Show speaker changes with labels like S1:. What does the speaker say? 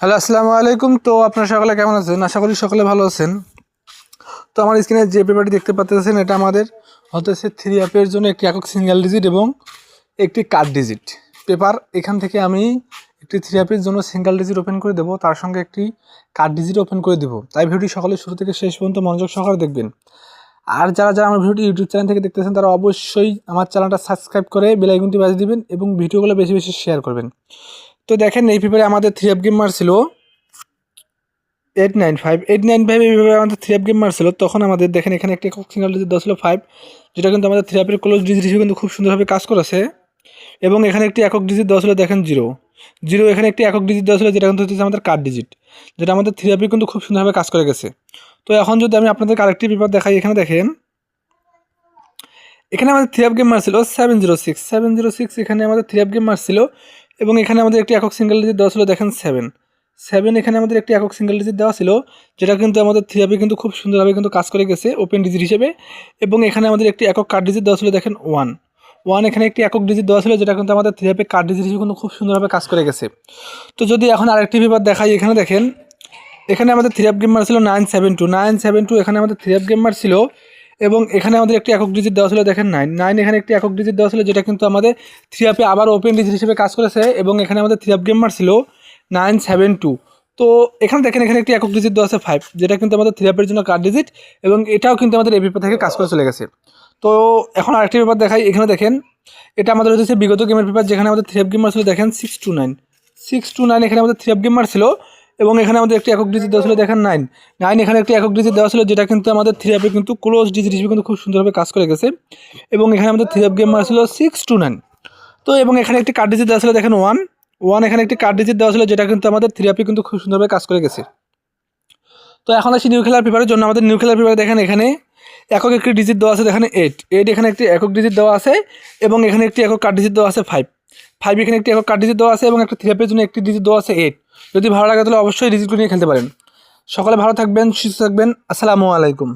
S1: Hello, আসসালামু আলাইকুম। তো আপনারা সকলে কেমন আছেন? আশা করি সকলে ভালো আছেন। তো আমার স্ক্রিনে যে পেপারটি দেখতে পাচ্ছেন, এটা আমাদের হতেছে থ্রি অ্যাপের জন্য একটি একক সিঙ্গেল ডিজিট এবং একটি কাট ডিজিট পেপার। এখান থেকে আমি একটি থ্রি অ্যাপের জন্য সিঙ্গেল ডিজিট ওপেন করে দেবো, তার সঙ্গে একটি কাট ডিজিট ওপেন করে দেবো। তাই ভিডিওটি সকলে শুরু থেকে শেষ পর্যন্ত মনোযোগ সহকারে দেখবেন। আর যারা যারা আমার ভিডিওটি ইউটিউব চ্যানেল থেকে দেখতেছেন, তারা অবশ্যই আমার চ্যানেলটা সাবস্ক্রাইব করে বেল আইকনটি বাজিয়ে দিবেন এবং ভিডিওগুলো বেশি বেশি শেয়ার করবেন। তো দেখেন, এই পেপারে আমাদের থ্রি অ্যাপ গেম ছিল 895 এইভাবে আমাদের থ্রি অ্যাপ গেম মারছিল। তখন আমাদের দেখেন এখানে একটি সিঙ্গেল ডিজিট দেওয়া ছিল 5, যেটা কিন্তু আমাদের থ্রি অ্যাপের ক্লোজ ডিজিট হিসেবে কিন্তু খুব সুন্দরভাবে কাজ করেছে। এবং এখানে একটি একক ডিজিট দেওয়া ছিল, দেখেন 0 এখানে একটি একক ডিজিট দেওয়া ছিল, যেটা কিন্তু হচ্ছে আমাদের কার্ড ডিজিট, যেটা আমাদের থ্রি অ্যাপে কিন্তু খুব সুন্দরভাবে কাজ করে গেছে। তো এখন যদি আমি আপনাদের আরেকটি পেপার দেখাই, এখানে দেখেন এখানে আমাদের থ্রি অ্যাপ গেম মারছিল 706 এখানে আমাদের থ্রি অ্যাপ গেম মারছিল। এবং এখানে আমাদের একটি একক সিঙ্গেল ডিজিট দেওয়া ছিল, দেখেন 7 এখানে আমাদের একটি একক সিঙ্গেল ডিজিট দেওয়া ছিল, যেটা কিন্তু আমাদের থ্রি অ্যাপে কিন্তু খুব সুন্দরভাবে কিন্তু কাজ করে গেছে ওপেন ডিজিট হিসেবে। এবং এখানে আমাদের একটি একক কার্ড ডিজিট দেওয়া ছিল, দেখেন 1 এখানে একটি একক ডিজিট দেওয়া ছিল, যেটা কিন্তু আমাদের থ্রি অ্যাপে কার্ড ডিজিট হিসেবে কিন্তু খুব সুন্দরভাবে কাজ করে গেছে। তো যদি এখন আরেকটি পেপার দেখাই, এখানে দেখেন এখানে আমাদের থ্রি অ্যাপ গেম মার ছিল 972 এখানে আমাদের থ্রি অ্যাপ গেম মার ছিল। এবং এখানে আমাদের একটি একক ডিজিট দেওয়া ছিল, দেখেন 9 এখানে একটি একক ডিজিট দেওয়া ছিল, যেটা কিন্তু আমাদের থ্রি অ্যাপে আবার ওপেন ডিজিট হিসেবে কাজ করেছে। এবং এখানে আমাদের থ্রি অ্যাপ গেম মার ছিল 972। তো এখানে দেখেন এখানে একটি একক ডিজিট দেওয়া আছে 5, যেটা কিন্তু আমাদের থ্রি অ্যাপের জন্য কার্ড ডিজিট, এবং এটাও কিন্তু আমাদের এই পেপার থেকে কাজ করে চলে গেছে। তো এখন আরেকটি পেপার দেখাই, এখানে দেখেন এটা আমাদের হচ্ছে বিগত গেমের পেপার, যেখানে আমাদের থ্রি অ্যাপ গেম মার ছিল, দেখেন 629 এখানে আমাদের থ্রি অ্যাপ গেম মার ছিল। এবং এখানে আমাদের একটি একক ডিজিট দেওয়া ছিল, দেখেন 9 এখানে একটি একক ডিজিট দেওয়া ছিল, যেটা কিন্তু আমাদের থ্রি অ্যাপে কিন্তু ক্লোজ ডিজিট হিসেবে কিন্তু খুব সুন্দরভাবে কাজ করে গেছে। এবং এখানে আমাদের থ্রি অ্যাপ গেম মার ছিল 629। তো এবং এখানে একটি কার্ড ডিজিট দেওয়া ছিল, দেখেন 1 এখানে একটি কার্ড ডিজিট দেওয়া ছিল, যেটা কিন্তু আমাদের থ্রি অ্যাপে কিন্তু খুব সুন্দরভাবে কাজ করে গেছে। তো এখন আসি নিউ খেলার পেপারের জন্য। আমাদের নিউ খেলার পেপারে দেখেন এখানে একক একটি ডিজিট দেওয়া আছে, দেখেন 8 এখানে একটি একক ডিজিট দেওয়া আছে। এবং এখানে একটি একক কার্ড ডিজিট দেওয়া আছে 5 এখানে একটি একক কার্ড ডিজিট দেওয়া আছে। এবং একটা থ্রি অ্যাপের জন্য একটি ডিজিট দেওয়া আছে 8। যদি ভালো লাগে তাহলে অবশ্যই ডিজিটগুলো নিয়ে খেলতে পারেন। সকলে ভালো থাকবেন, সুস্থ থাকবেন। আসসালামু আলাইকুম।